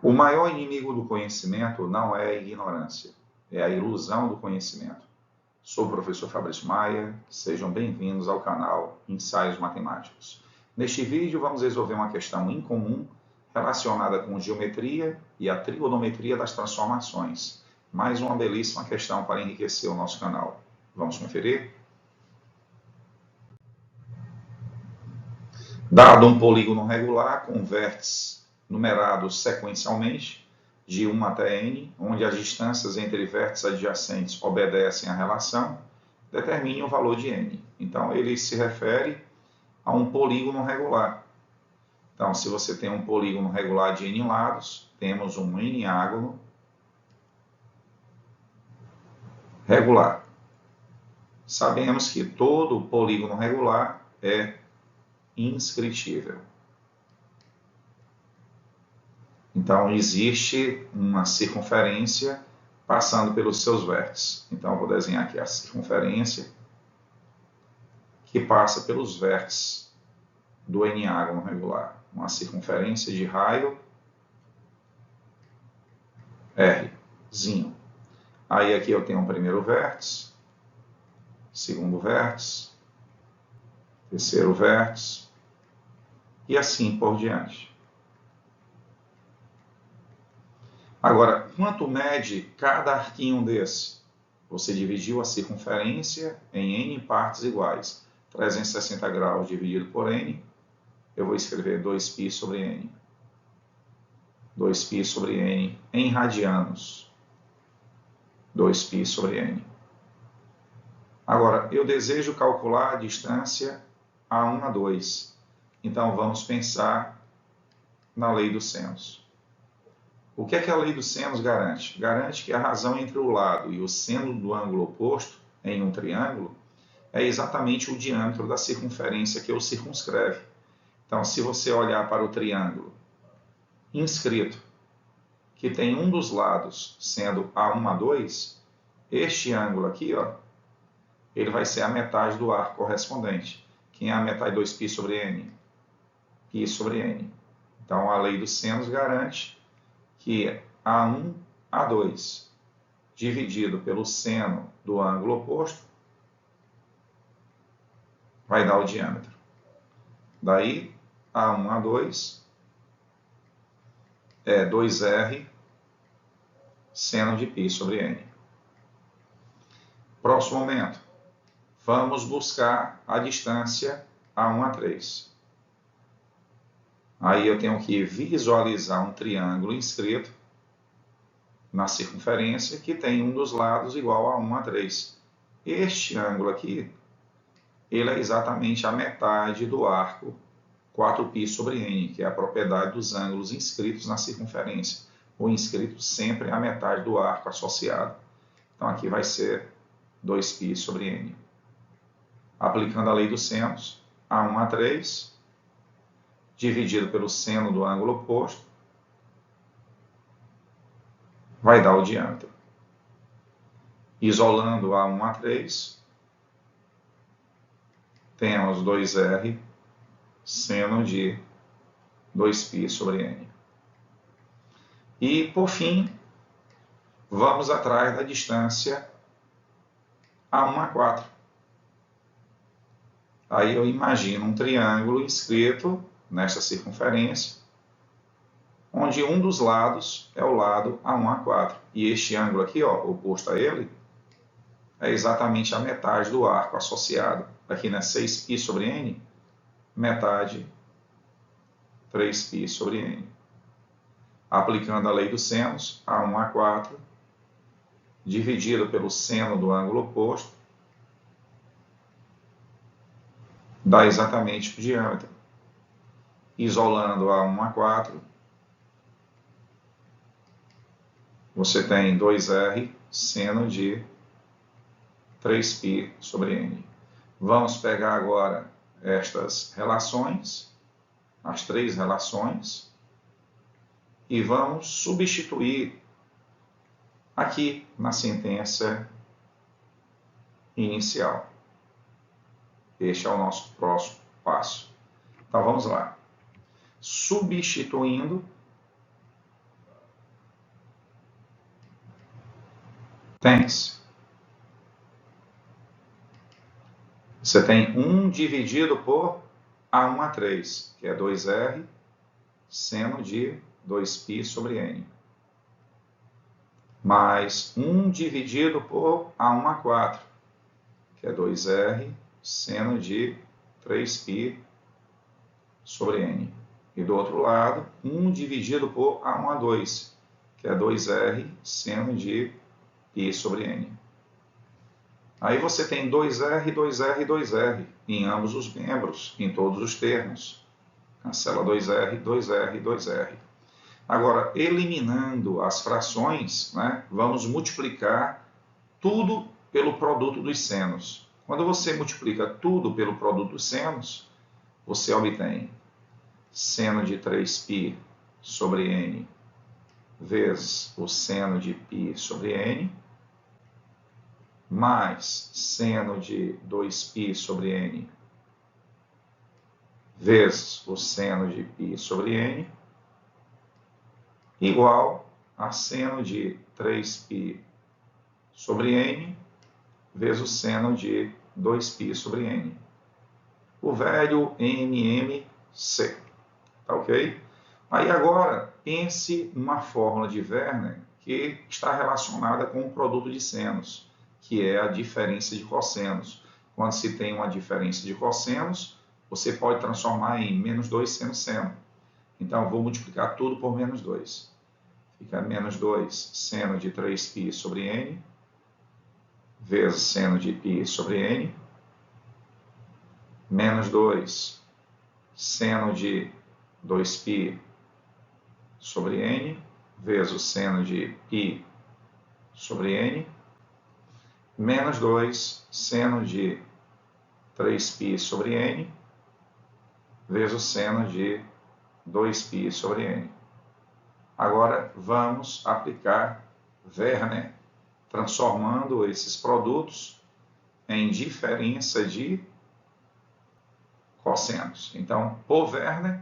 O maior inimigo do conhecimento não é a ignorância, é a ilusão do conhecimento. Sou o professor Fabrício Maia, sejam bem-vindos ao canal Ensaios Matemáticos. Neste vídeo vamos resolver uma questão incomum relacionada com geometria e a trigonometria das transformações. Mais uma belíssima questão para enriquecer o nosso canal. Vamos conferir? Dado um polígono regular com vértices numerados sequencialmente, de 1 até n, onde as distâncias entre vértices adjacentes obedecem à relação, determine o valor de n. Então, ele se refere a um polígono regular. Então, se você tem um polígono regular de n lados, temos um n-ágono regular. Sabemos que todo polígono regular é inscritível. Então, existe uma circunferência passando pelos seus vértices. Então, eu vou desenhar aqui a circunferência que passa pelos vértices do n-ágono regular. Uma circunferência de raio Rzinho. Aí aqui eu tenho o primeiro vértice, segundo vértice, terceiro vértice, e assim por diante. Agora, quanto mede cada arquinho desse? Você dividiu a circunferência em n partes iguais. 360 graus dividido por n, eu vou escrever 2π sobre n. 2π sobre n em radianos. 2π sobre n. Agora, eu desejo calcular a distância A1 a 2. Então, vamos pensar na lei dos senos. O que é que a lei dos senos garante? Garante que a razão entre o lado e o seno do ângulo oposto em um triângulo é exatamente o diâmetro da circunferência que o circunscreve. Então, se você olhar para o triângulo inscrito, que tem um dos lados sendo A1 a 2, este ângulo aqui, ó, ele vai ser a metade do arco correspondente. Quem é a metade de 2π sobre n? Π sobre n. Então, a lei dos senos garante que A1 a 2 dividido pelo seno do ângulo oposto vai dar o diâmetro. Daí, A1 a 2 é 2R seno de π sobre n. Próximo momento, vamos buscar a distância A1 a 3. Aí eu tenho que visualizar um triângulo inscrito na circunferência que tem um dos lados igual a 1 a 3. Este ângulo aqui, ele é exatamente a metade do arco 4π sobre n, que é a propriedade dos ângulos inscritos na circunferência. O inscrito sempre é a metade do arco associado. Então aqui vai ser 2π sobre n. Aplicando a lei dos senos, A1 a 3 dividido pelo seno do ângulo oposto, vai dar o diâmetro. Isolando A1 a 3, temos 2R seno de 2π sobre n. E, por fim, vamos atrás da distância A1 a 4. Aí eu imagino um triângulo inscrito nesta circunferência, onde um dos lados é o lado A1 a 4. E este ângulo aqui, ó, oposto a ele, é exatamente a metade do arco associado. Aqui, né, 6π sobre n, metade 3π sobre n. Aplicando a lei dos senos, A1 a 4, dividido pelo seno do ângulo oposto, dá exatamente o diâmetro. Isolando A1 a 4, você tem 2R seno de 3π sobre n. Vamos pegar agora estas relações, as três relações, e vamos substituir aqui na sentença inicial. Este é o nosso próximo passo. Então vamos lá. Substituindo Pense. Você tem 1 dividido por A1A3, que é 2R seno de 2π sobre N. Mais 1 dividido por A1A4, que é 2R seno de 3π sobre N. E do outro lado, 1 dividido por A1A2, que é 2R seno de π sobre N. Aí você tem 2R, 2R e 2R em ambos os membros, em todos os termos. Cancela 2R, 2R, 2R. Agora, eliminando as frações, né, vamos multiplicar tudo pelo produto dos senos. Quando você multiplica tudo pelo produto dos senos, você obtém seno de 3π sobre N vezes o seno de π sobre N, mais seno de 2π sobre N vezes o seno de π sobre N, igual a seno de 3π sobre N vezes o seno de 2π sobre N. O velho MMC, tá ok? Aí agora, pense uma fórmula de Werner que está relacionada com o produto de senos, que é a diferença de cossenos. Quando se tem uma diferença de cossenos, você pode transformar em menos 2 seno seno. Então, eu vou multiplicar tudo por menos 2. Fica menos 2 seno de 3π sobre N, vezes seno de π sobre N, menos 2 seno de 2π sobre N, vezes o seno de π sobre N, menos 2 seno de 3π sobre N, vezes o seno de 2π sobre N. Agora, vamos aplicar Werner, transformando esses produtos em diferença de cossenos. Então, por Werner,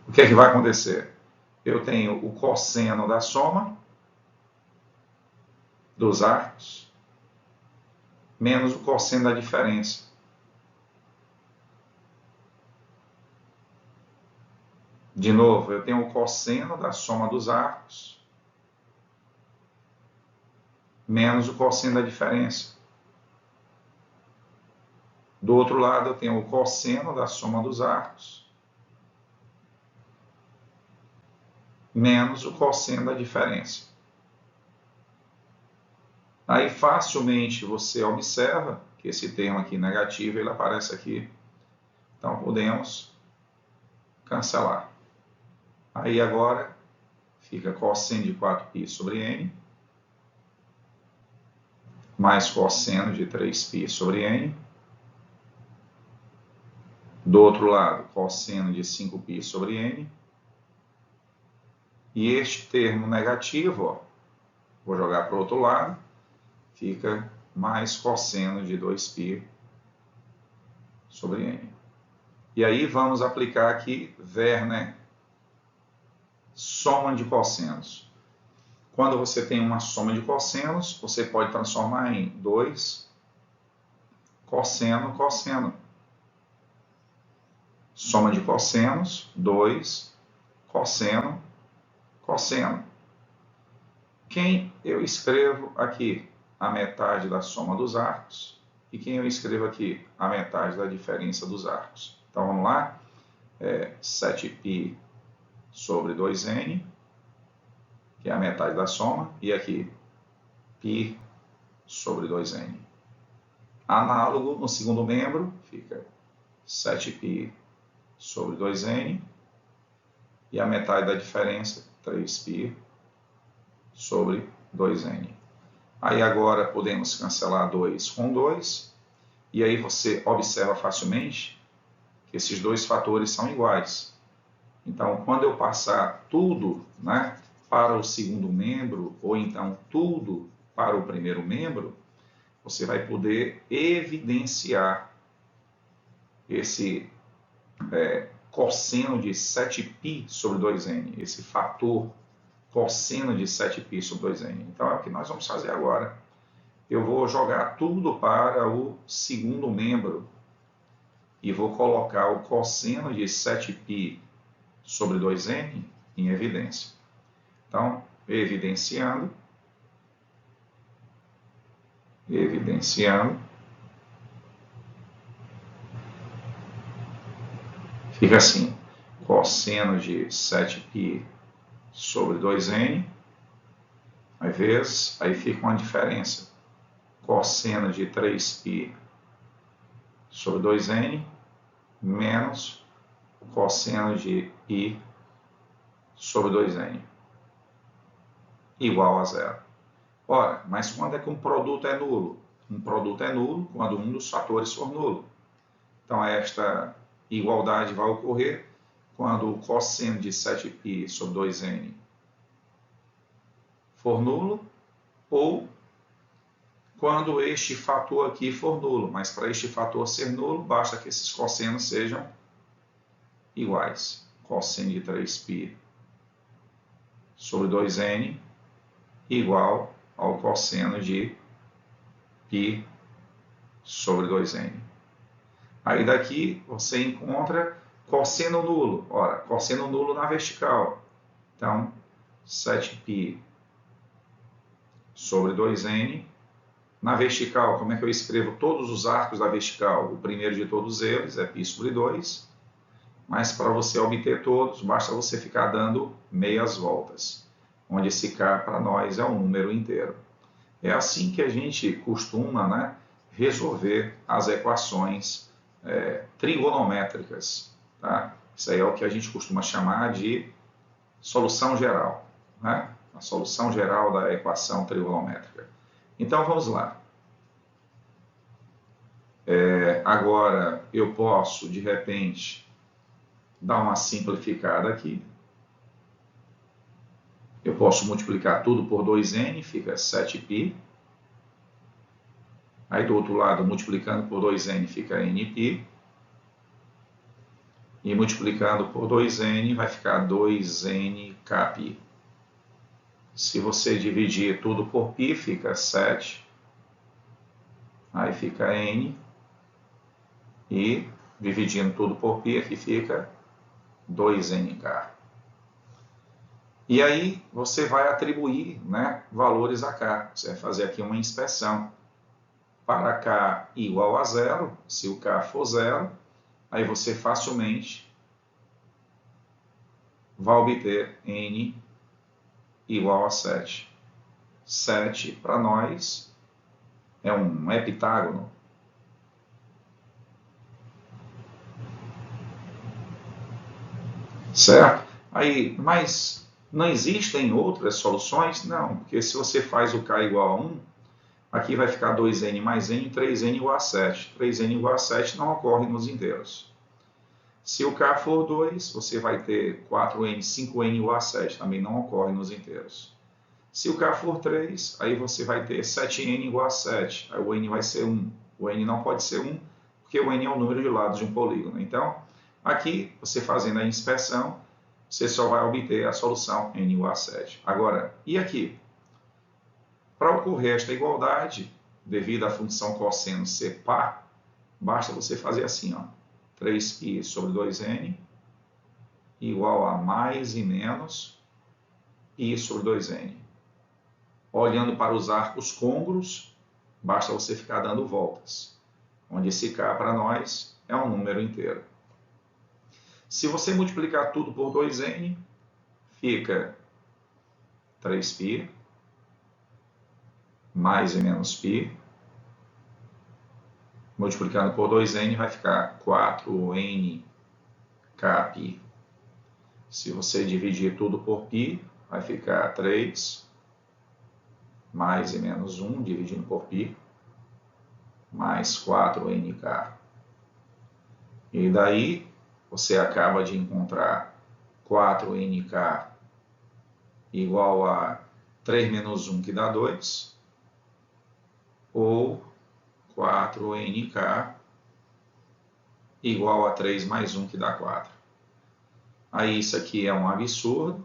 o que é que vai acontecer? Eu tenho o cosseno da soma dos arcos menos o cosseno da diferença. De novo, eu tenho o cosseno da soma dos arcos menos o cosseno da diferença. Do outro lado, eu tenho o cosseno da soma dos arcos menos o cosseno da diferença. Aí facilmente você observa que esse termo aqui negativo, ele aparece aqui. Então podemos cancelar. Aí agora fica cosseno de 4π sobre N mais cosseno de 3π sobre N. Do outro lado, cosseno de 5π sobre N. E este termo negativo, ó, vou jogar para o outro lado, fica mais cosseno de 2π sobre N. E aí vamos aplicar aqui Werner, soma de cossenos. Quando você tem uma soma de cossenos, você pode transformar em 2 cosseno, cosseno. Soma de cossenos, 2 cosseno, cosseno. Quem eu escrevo aqui? A metade da soma dos arcos. E quem eu escrevo aqui? A metade da diferença dos arcos. Então, vamos lá. 7π sobre 2n, que é a metade da soma. E aqui, π sobre 2n. Análogo, no segundo membro, fica 7π sobre 2n. E a metade da diferença, 3π sobre 2n. Aí agora podemos cancelar 2 com 2. E aí você observa facilmente que esses dois fatores são iguais. Então, quando eu passar tudo, né, para o segundo membro, ou então tudo para o primeiro membro, você vai poder evidenciar cosseno de 7π sobre 2n, esse fator cosseno de 7π sobre 2n. Então é o que nós vamos fazer agora. Eu vou jogar tudo para o segundo membro e vou colocar o cosseno de 7π sobre 2n em evidência. Então, evidenciando, fica assim, cosseno de 7π sobre 2n, aí fica uma diferença, cosseno de 3π sobre 2n, menos o cosseno de π sobre 2n, igual a zero. Ora, mas quando é que um produto é nulo? Um produto é nulo quando um dos fatores for nulo. Então, esta igualdade vai ocorrer quando o cosseno de 7π sobre 2n for nulo, ou quando este fator aqui for nulo. Mas para este fator ser nulo, basta que esses cossenos sejam iguais. Cosseno de 3π sobre 2n igual ao cosseno de π sobre 2n. Aí daqui você encontra cosseno nulo. Ora, cosseno nulo na vertical. Então, 7π sobre 2n. Na vertical, como é que eu escrevo todos os arcos da vertical? O primeiro de todos eles é π sobre 2. Mas para você obter todos, basta você ficar dando meias voltas, onde esse k para nós é um número inteiro. É assim que a gente costuma, resolver as equações trigonométricas. Tá? Isso aí é o que a gente costuma chamar de solução geral. A solução geral da equação trigonométrica. Então vamos lá. Agora eu posso, de repente, dar uma simplificada aqui. Eu posso multiplicar tudo por 2n, fica 7π. Aí do outro lado, multiplicando por 2n, fica nπ. E multiplicando por 2n, vai ficar 2nkπ. Se você dividir tudo por π, fica 7. Aí fica n. E dividindo tudo por π, aqui fica 2nk. E aí você vai atribuir valores a k. Você vai fazer aqui uma inspeção. Para k igual a zero, se o k for zero, aí você facilmente vai obter n igual a 7. 7 para nós é um heptágono. Certo? Aí, mas não existem outras soluções? Não, porque se você faz o k igual a 1, aqui vai ficar 2n mais n, 3n igual a 7. 3n igual a 7 não ocorre nos inteiros. Se o k for 2, você vai ter 4n, 5n igual a 7, também não ocorre nos inteiros. Se o k for 3, aí você vai ter 7n igual a 7, aí o n vai ser 1. O n não pode ser 1, porque o n é o número de lados de um polígono. Então, aqui, você fazendo a inspeção, você só vai obter a solução n igual a 7. Agora, e aqui? Para ocorrer esta igualdade, devido à função cosseno ser par, basta você fazer assim, 3π sobre 2n igual a mais e menos π sobre 2n. Olhando para os arcos côngruos, basta você ficar dando voltas, onde esse k para nós é um número inteiro. Se você multiplicar tudo por 2n, fica 3π mais e menos π. Multiplicando por 2n vai ficar 4nkπ. Se você dividir tudo por π, vai ficar 3 mais e menos 1 dividindo por π, mais 4nk. E daí você acaba de encontrar 4nk igual a 3 menos 1, que dá 2, ou 4nk igual a 3 mais 1, que dá 4. Aí isso aqui é um absurdo,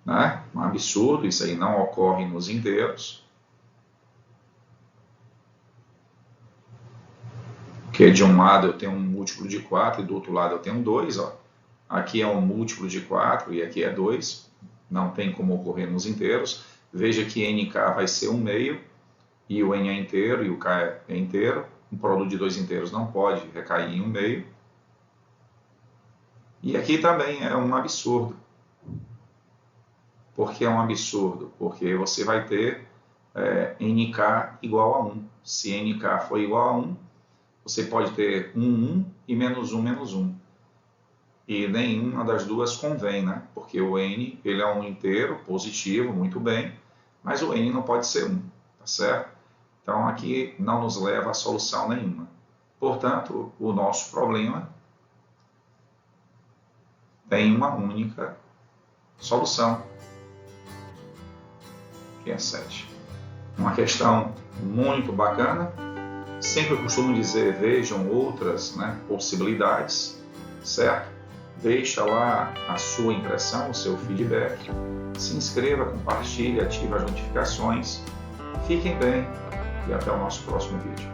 né? Um absurdo, isso aí não ocorre nos inteiros. Porque de um lado eu tenho um múltiplo de 4 e do outro lado eu tenho 2, ó. Aqui é um múltiplo de 4 e aqui é 2. Não tem como ocorrer nos inteiros. Veja que nk vai ser 1 meio, e o n é inteiro e o k é inteiro. Um produto de dois inteiros não pode recair em 1 meio. E aqui também é um absurdo. Por que é um absurdo? Porque você vai ter nk igual a 1. Se nk for igual a 1, você pode ter 1 e menos 1, menos 1. E nenhuma das duas convém, né? Porque o n ele é um inteiro positivo, muito bem, mas o n não pode ser 1, tá certo? Então aqui não nos leva a solução nenhuma. Portanto, o nosso problema tem uma única solução, que é 7. Uma questão muito bacana. Sempre costumo dizer, vejam outras, né, possibilidades, certo? Deixa lá a sua impressão, o seu feedback. Se inscreva, compartilhe, ative as notificações. Fiquem bem e até o nosso próximo vídeo.